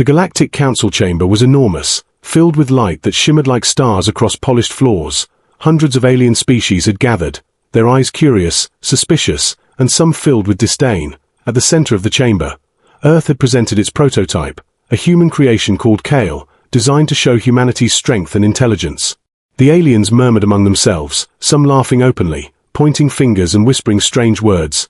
The Galactic Council chamber was enormous, filled with light that shimmered like stars across polished floors. Hundreds of alien species had gathered, their eyes curious, suspicious, and some filled with disdain. At the center of the chamber, Earth had presented its prototype, a human creation called Kale, designed to show humanity's strength and intelligence. The aliens murmured among themselves, some laughing openly, pointing fingers and whispering strange words.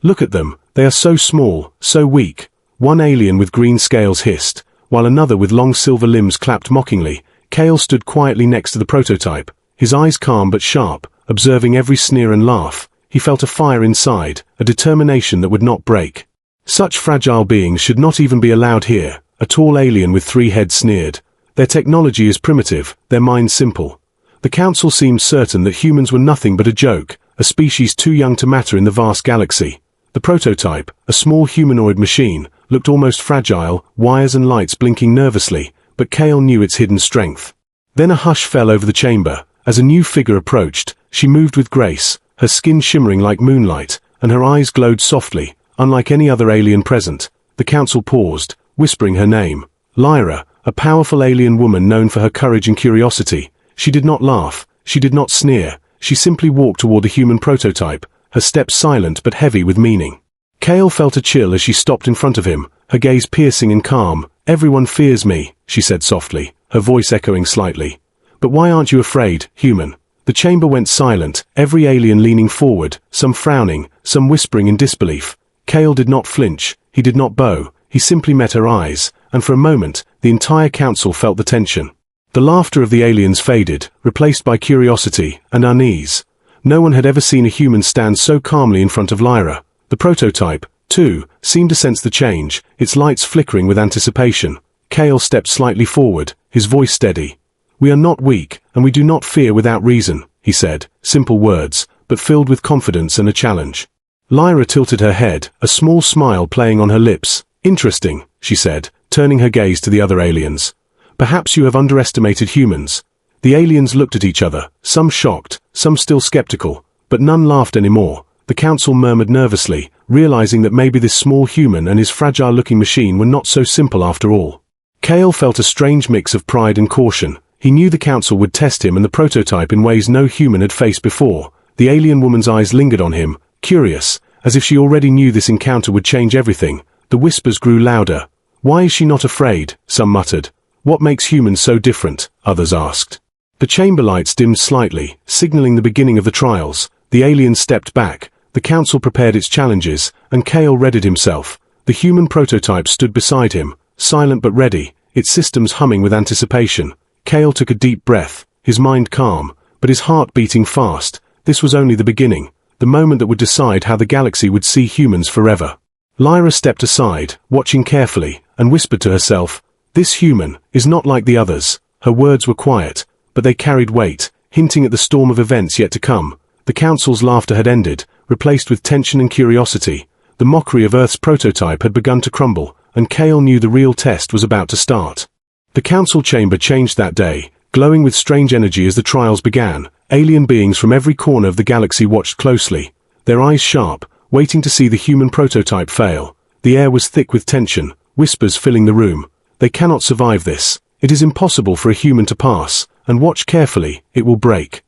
"Look at them, they are so small, so weak," one alien with green scales hissed, while another with long silver limbs clapped mockingly. Kale stood quietly next to the prototype, his eyes calm but sharp, observing every sneer and laugh. He felt a fire inside, a determination that would not break. "Such fragile beings should not even be allowed here," a tall alien with 3 heads sneered. "Their technology is primitive, their minds simple." The council seemed certain that humans were nothing but a joke, a species too young to matter in the vast galaxy. The prototype, a small humanoid machine, looked almost fragile, wires and lights blinking nervously, but Kale knew its hidden strength. Then a hush fell over the chamber. As a new figure approached, she moved with grace, her skin shimmering like moonlight, and her eyes glowed softly, unlike any other alien present. The council paused, whispering her name. Lyra, a powerful alien woman known for her courage and curiosity. She did not laugh, she did not sneer, she simply walked toward the human prototype, her steps silent but heavy with meaning. Kale felt a chill as she stopped in front of him, her gaze piercing and calm. "Everyone fears me," she said softly, her voice echoing slightly. "But why aren't you afraid, human?" The chamber went silent, every alien leaning forward, some frowning, some whispering in disbelief. Kale did not flinch, he did not bow, he simply met her eyes, and for a moment, the entire council felt the tension. The laughter of the aliens faded, replaced by curiosity and unease. No one had ever seen a human stand so calmly in front of Lyra. The prototype, too, seemed to sense the change, its lights flickering with anticipation. Kale stepped slightly forward, his voice steady. "We are not weak, and we do not fear without reason," he said, simple words, but filled with confidence and a challenge. Lyra tilted her head, a small smile playing on her lips. "Interesting," she said, turning her gaze to the other aliens. "Perhaps you have underestimated humans." The aliens looked at each other, some shocked, some still skeptical, but none laughed anymore. The council murmured nervously, realizing that maybe this small human and his fragile-looking machine were not so simple after all. Kale felt a strange mix of pride and caution. He knew the council would test him and the prototype in ways no human had faced before. The alien woman's eyes lingered on him, curious, as if she already knew this encounter would change everything. The whispers grew louder. "Why is she not afraid?" some muttered. "What makes humans so different?" others asked. The chamber lights dimmed slightly, signaling the beginning of the trials. The aliens stepped back, the council prepared its challenges, and Kale readied himself. The human prototype stood beside him, silent but ready, its systems humming with anticipation. Kale took a deep breath, his mind calm, but his heart beating fast. This was only the beginning, the moment that would decide how the galaxy would see humans forever. Lyra stepped aside, watching carefully, and whispered to herself, "This human is not like the others." Her words were quiet, but they carried weight, hinting at the storm of events yet to come. The council's laughter had ended, replaced with tension and curiosity. The mockery of Earth's prototype had begun to crumble, and Kale knew the real test was about to start. The council chamber changed that day, glowing with strange energy as the trials began. Alien beings from every corner of the galaxy watched closely, their eyes sharp, waiting to see the human prototype fail. The air was thick with tension, whispers filling the room. "They cannot survive this. It is impossible for a human to pass, and watch carefully, it will break."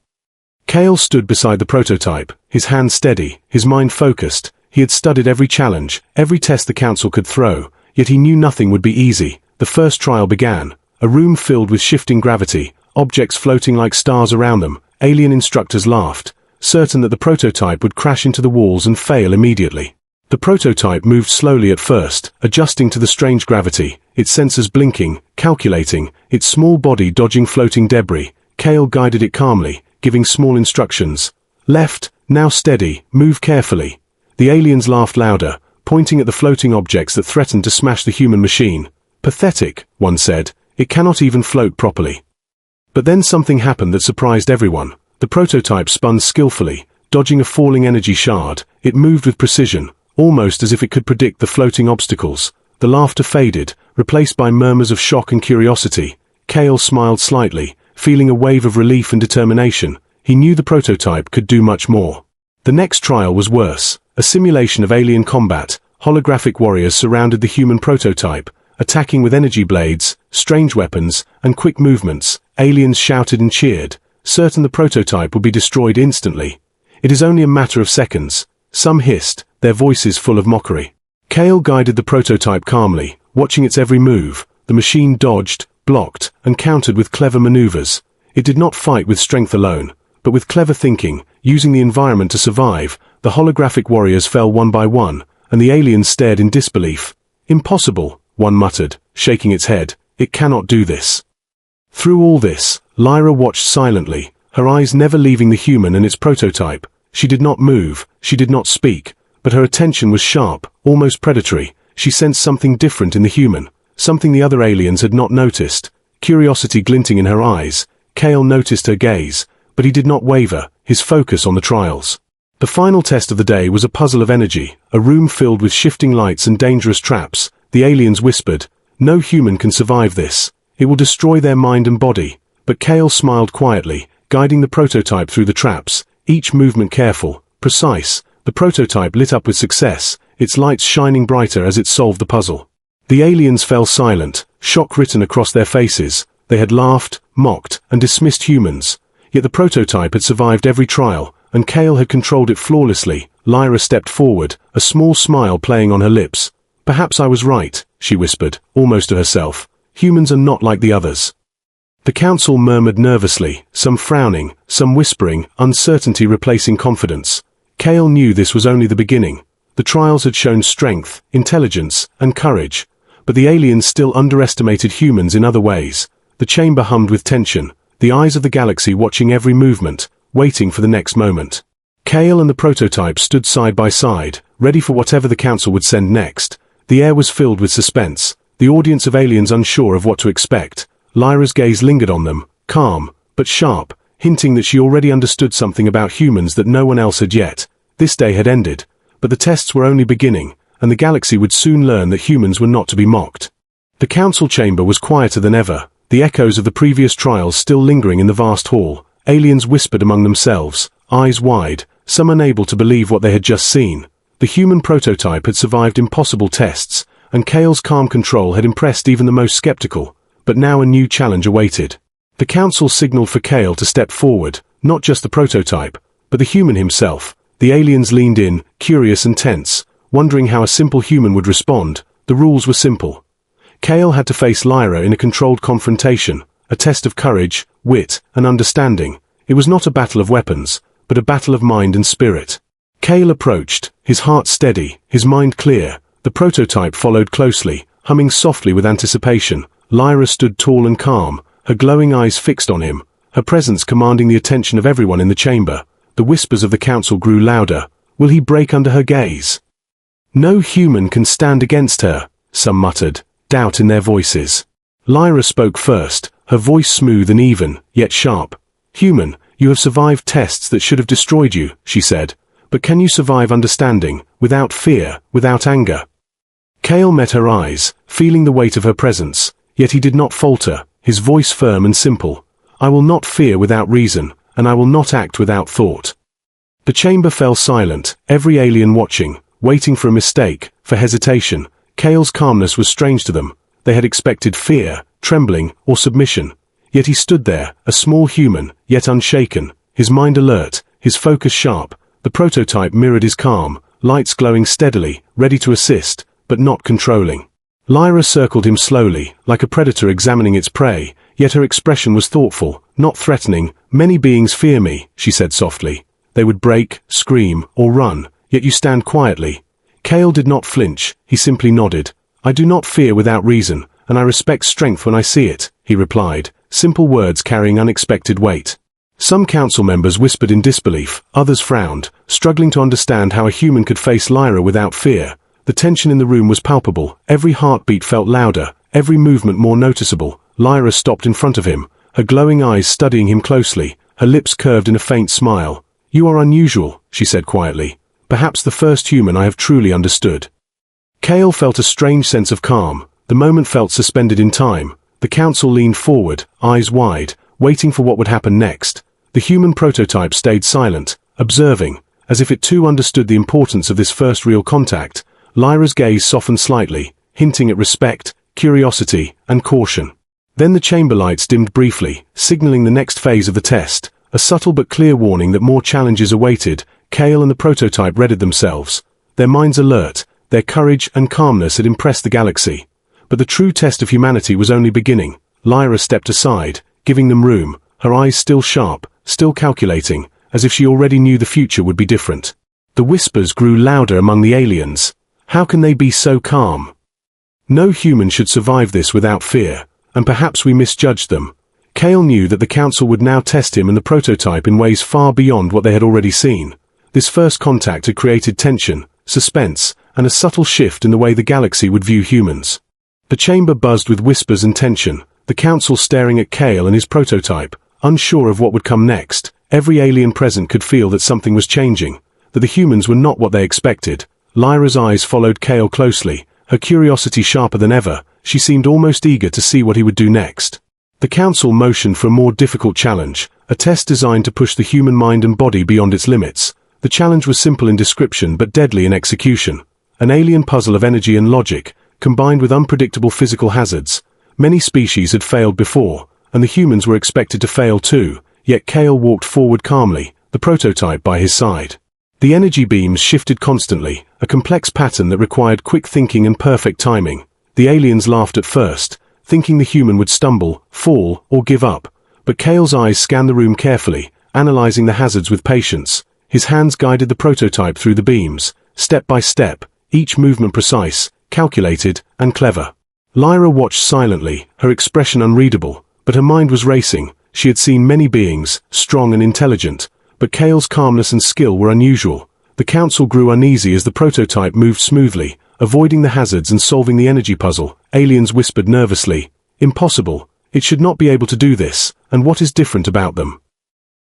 Kale stood beside the prototype, his hands steady, his mind focused. He had studied every challenge, every test the council could throw, yet he knew nothing would be easy. The first trial began, a room filled with shifting gravity, objects floating like stars around them. Alien instructors laughed, certain that the prototype would crash into the walls and fail immediately. The prototype moved slowly at first, adjusting to the strange gravity, its sensors blinking, calculating, its small body dodging floating debris. Kale guided it calmly, giving small instructions. "Left, now steady, move carefully." The aliens laughed louder, pointing at the floating objects that threatened to smash the human machine. "Pathetic," one said, "it cannot even float properly." But then something happened that surprised everyone. The prototype spun skillfully, dodging a falling energy shard. It moved with precision, almost as if it could predict the floating obstacles. The laughter faded, replaced by murmurs of shock and curiosity. Kale smiled slightly, feeling a wave of relief and determination. He knew the prototype could do much more. The next trial was worse, a simulation of alien combat. Holographic warriors surrounded the human prototype, attacking with energy blades, strange weapons, and quick movements. Aliens shouted and cheered, certain the prototype would be destroyed instantly. It is only a matter of seconds. Some hissed, their voices full of mockery. Kale guided the prototype calmly, watching its every move. The machine dodged, blocked, and countered with clever maneuvers. It did not fight with strength alone, but with clever thinking, using the environment to survive. The holographic warriors fell one by one, and the aliens stared in disbelief. Impossible, one muttered, shaking its head. It cannot do this. Through all this, Lyra watched silently, her eyes never leaving the human and its prototype. She did not move, she did not speak, but her attention was sharp, almost predatory. She sensed something different in the human, something the other aliens had not noticed. Curiosity glinting in her eyes, Kale noticed her gaze, but he did not waver, his focus on the trials. The final test of the day was a puzzle of energy, a room filled with shifting lights and dangerous traps. The aliens whispered, "No human can survive this. It will destroy their mind and body." But Kale smiled quietly, guiding the prototype through the traps, each movement careful, precise. The prototype lit up with success, its lights shining brighter as it solved the puzzle. The aliens fell silent, shock written across their faces. They had laughed, mocked, and dismissed humans. Yet the prototype had survived every trial, and Kale had controlled it flawlessly. Lyra stepped forward, a small smile playing on her lips. "Perhaps I was right," she whispered, almost to herself. "Humans are not like the others." The council murmured nervously, some frowning, some whispering, uncertainty replacing confidence. Kale knew this was only the beginning. The trials had shown strength, intelligence, and courage, but the aliens still underestimated humans in other ways. The chamber hummed with tension, the eyes of the galaxy watching every movement, waiting for the next moment. Kale and the prototype stood side by side, ready for whatever the council would send next. The air was filled with suspense, the audience of aliens unsure of what to expect. Lyra's gaze lingered on them, calm, but sharp, hinting that she already understood something about humans that no one else had yet. This day had ended, but the tests were only beginning, and the galaxy would soon learn that humans were not to be mocked. The council chamber was quieter than ever, the echoes of the previous trials still lingering in the vast hall. Aliens whispered among themselves, eyes wide, some unable to believe what they had just seen. The human prototype had survived impossible tests, and Kale's calm control had impressed even the most skeptical. But now a new challenge awaited. The council signaled for Kale to step forward, not just the prototype, but the human himself. The aliens leaned in, curious and tense, wondering how a simple human would respond. The rules were simple. Kale had to face Lyra in a controlled confrontation, a test of courage, wit, and understanding. It was not a battle of weapons, but a battle of mind and spirit. Kale approached, his heart steady, his mind clear. The prototype followed closely, humming softly with anticipation. Lyra stood tall and calm, her glowing eyes fixed on him, her presence commanding the attention of everyone in the chamber. The whispers of the council grew louder. Will he break under her gaze? No human can stand against her, some muttered, doubt in their voices. Lyra spoke first, her voice smooth and even, yet sharp. "Human, you have survived tests that should have destroyed you," she said. "But can you survive understanding, without fear, without anger?" Kale met her eyes, feeling the weight of her presence. Yet he did not falter, his voice firm and simple. "I will not fear without reason, and I will not act without thought." The chamber fell silent, every alien watching, waiting for a mistake, for hesitation. Kale's calmness was strange to them. They had expected fear, trembling, or submission. Yet he stood there, a small human, yet unshaken, his mind alert, his focus sharp. The prototype mirrored his calm, lights glowing steadily, ready to assist, but not controlling. Lyra circled him slowly, like a predator examining its prey, yet her expression was thoughtful, not threatening. "Many beings fear me," she said softly. "They would break, scream, or run, yet you stand quietly." Kale did not flinch, he simply nodded. "I do not fear without reason, and I respect strength when I see it," he replied, simple words carrying unexpected weight. Some council members whispered in disbelief, others frowned, struggling to understand how a human could face Lyra without fear. The tension in the room was palpable, every heartbeat felt louder, every movement more noticeable. Lyra stopped in front of him, her glowing eyes studying him closely, her lips curved in a faint smile. "You are unusual," she said quietly. "Perhaps the first human I have truly understood." Kale felt a strange sense of calm. The moment felt suspended in time. The council leaned forward, eyes wide, waiting for what would happen next. The human prototype stayed silent, observing, as if it too understood the importance of this first real contact. Lyra's gaze softened slightly, hinting at respect. curiosity, and caution. Then the chamber lights dimmed briefly, signaling the next phase of the test, a subtle but clear warning that more challenges awaited. Kale and the prototype readied themselves, their minds alert. Their courage and calmness had impressed the galaxy. But the true test of humanity was only beginning. Lyra stepped aside, giving them room, her eyes still sharp, still calculating, as if she already knew the future would be different. The whispers grew louder among the aliens. How can they be so calm? No human should survive this without fear, and perhaps we misjudged them. Kale knew that the Council would now test him and the prototype in ways far beyond what they had already seen. This first contact had created tension, suspense, and a subtle shift in the way the galaxy would view humans. The chamber buzzed with whispers and tension, the Council staring at Kale and his prototype, unsure of what would come next. Every alien present could feel that something was changing, that the humans were not what they expected. Lyra's eyes followed Kale closely, her curiosity sharper than ever. She seemed almost eager to see what he would do next. The Council motioned for a more difficult challenge, a test designed to push the human mind and body beyond its limits. The challenge was simple in description but deadly in execution. An alien puzzle of energy and logic, combined with unpredictable physical hazards. Many species had failed before, and the humans were expected to fail too, yet Kale walked forward calmly, the prototype by his side. The energy beams shifted constantly, a complex pattern that required quick thinking and perfect timing. The aliens laughed at first, thinking the human would stumble, fall, or give up. But Kale's eyes scanned the room carefully, analyzing the hazards with patience. His hands guided the prototype through the beams, step by step, each movement precise, calculated, and clever. Lyra watched silently, her expression unreadable, but her mind was racing. She had seen many beings, strong and intelligent, but Kale's calmness and skill were unusual. The Council grew uneasy as the prototype moved smoothly, avoiding the hazards and solving the energy puzzle. Aliens whispered nervously, "Impossible, it should not be able to do this, and what is different about them?"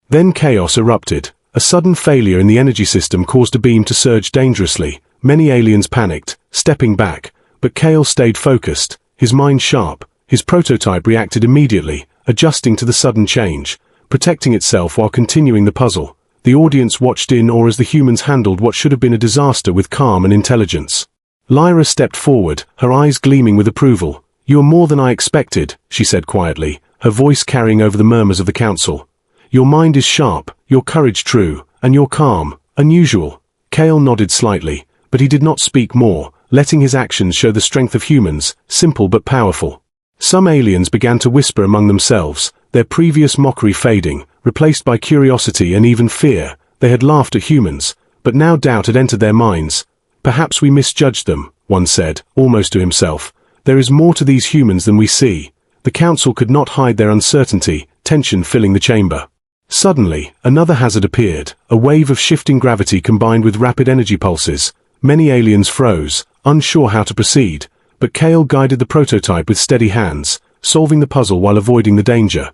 Then chaos erupted. A sudden failure in the energy system caused a beam to surge dangerously. Many aliens panicked, stepping back, but Kale stayed focused, his mind sharp. His prototype reacted immediately, adjusting to the sudden change, protecting itself while continuing the puzzle. The audience watched in awe as the humans handled what should have been a disaster with calm and intelligence. Lyra stepped forward, her eyes gleaming with approval. "You are more than I expected," she said quietly, her voice carrying over the murmurs of the Council. "Your mind is sharp, your courage true, and your calm, unusual." Kale nodded slightly, but he did not speak more, letting his actions show the strength of humans, simple but powerful. Some aliens began to whisper among themselves, their previous mockery fading, replaced by curiosity and even fear. They had laughed at humans, but now doubt had entered their minds. "Perhaps we misjudged them," one said, almost to himself. "There is more to these humans than we see." The Council could not hide their uncertainty, tension filling the chamber. Suddenly, another hazard appeared, a wave of shifting gravity combined with rapid energy pulses. Many aliens froze, unsure how to proceed, but Kale guided the prototype with steady hands, solving the puzzle while avoiding the danger.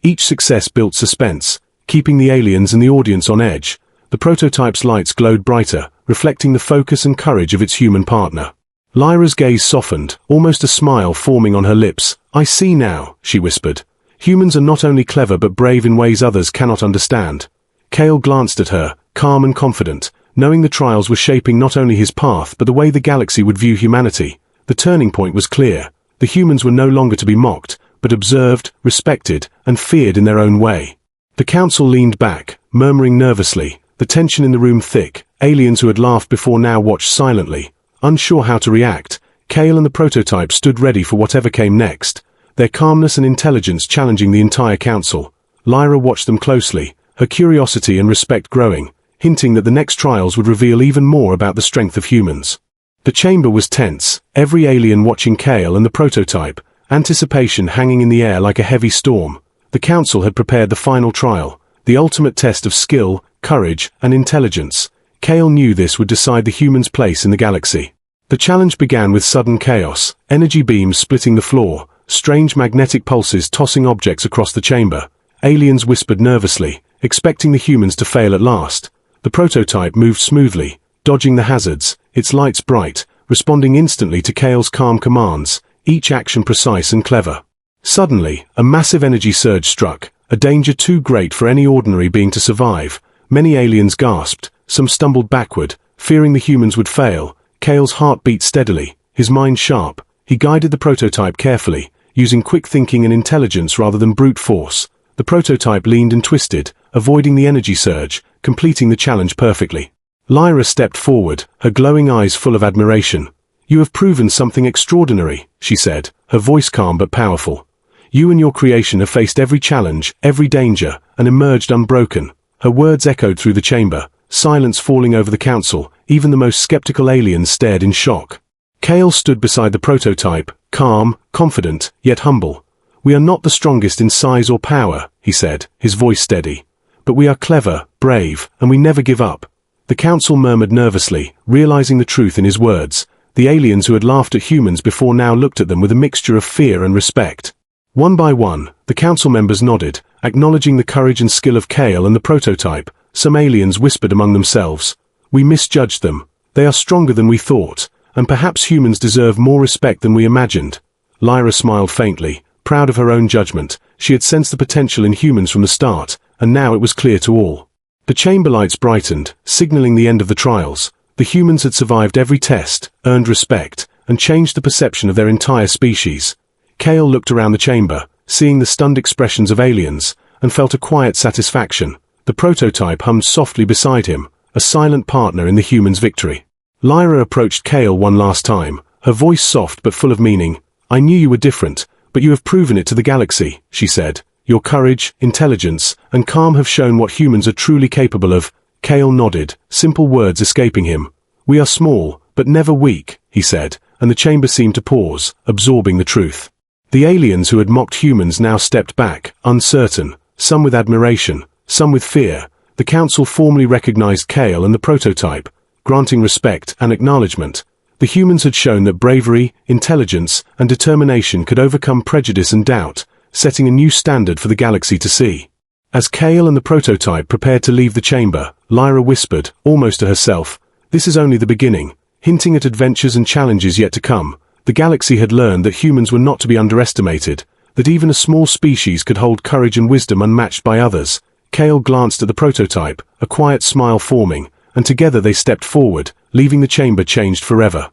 Each success built suspense, keeping the aliens and the audience on edge. The prototype's lights glowed brighter, reflecting the focus and courage of its human partner. Lyra's gaze softened, almost a smile forming on her lips. "I see now," she whispered. "Humans are not only clever but brave in ways others cannot understand." Kale glanced at her, calm and confident, knowing the trials were shaping not only his path but the way the galaxy would view humanity. The turning point was clear. The humans were no longer to be mocked, but observed, respected, and feared in their own way. The Council leaned back, murmuring nervously, the tension in the room thick. Aliens who had laughed before now watched silently, unsure how to react. Kale and the prototype stood ready for whatever came next, their calmness and intelligence challenging the entire Council. Lyra watched them closely, her curiosity and respect growing, hinting that the next trials would reveal even more about the strength of humans. The chamber was tense, every alien watching Kale and the prototype, anticipation hanging in the air like a heavy storm. The Council had prepared the final trial, the ultimate test of skill, courage, and intelligence. Kale knew this would decide the humans' place in the galaxy. The challenge began with sudden chaos, energy beams splitting the floor, strange magnetic pulses tossing objects across the chamber. Aliens whispered nervously, expecting the humans to fail at last. The prototype moved smoothly, dodging the hazards, its lights bright, responding instantly to Kale's calm commands, each action precise and clever. Suddenly, a massive energy surge struck, a danger too great for any ordinary being to survive. Many aliens gasped, some stumbled backward, fearing the humans would fail. Kale's heart beat steadily, his mind sharp. He guided the prototype carefully, using quick thinking and intelligence rather than brute force. The prototype leaned and twisted, avoiding the energy surge, completing the challenge perfectly. Lyra stepped forward, her glowing eyes full of admiration. "You have proven something extraordinary," she said, her voice calm but powerful. "You and your creation have faced every challenge, every danger, and emerged unbroken." Her words echoed through the chamber, silence falling over the council. Even the most skeptical aliens stared in shock. Kale stood beside the prototype, calm, confident, yet humble. "We are not the strongest in size or power," he said, his voice steady. "But we are clever, brave, and we never give up." The council murmured nervously, realizing the truth in his words. The aliens who had laughed at humans before now looked at them with a mixture of fear and respect. One by one, the council members nodded, acknowledging the courage and skill of Kale and the prototype. Some aliens whispered among themselves, "We misjudged them. They are stronger than we thought, and perhaps humans deserve more respect than we imagined." Lyra smiled faintly, proud of her own judgment. She had sensed the potential in humans from the start, and now it was clear to all. The chamber lights brightened, signaling the end of the trials. The humans had survived every test, earned respect, and changed the perception of their entire species. Kale looked around the chamber, seeing the stunned expressions of aliens, and felt a quiet satisfaction. The prototype hummed softly beside him, a silent partner in the humans' victory. Lyra approached Kale one last time, her voice soft but full of meaning. "I knew you were different, but you have proven it to the galaxy," she said. "Your courage, intelligence, and calm have shown what humans are truly capable of." Kale nodded, simple words escaping him. "We are small, but never weak," he said, and the chamber seemed to pause, absorbing the truth. The aliens who had mocked humans now stepped back, uncertain, some with admiration, some with fear. The council formally recognized Kale and the prototype, granting respect and acknowledgement. The humans had shown that bravery, intelligence, and determination could overcome prejudice and doubt, setting a new standard for the galaxy to see. As Kale and the prototype prepared to leave the chamber, Lyra whispered, almost to herself, "This is only the beginning," hinting at adventures and challenges yet to come. The galaxy had learned that humans were not to be underestimated, that even a small species could hold courage and wisdom unmatched by others. Kale glanced at the prototype, a quiet smile forming, and together they stepped forward, leaving the chamber changed forever.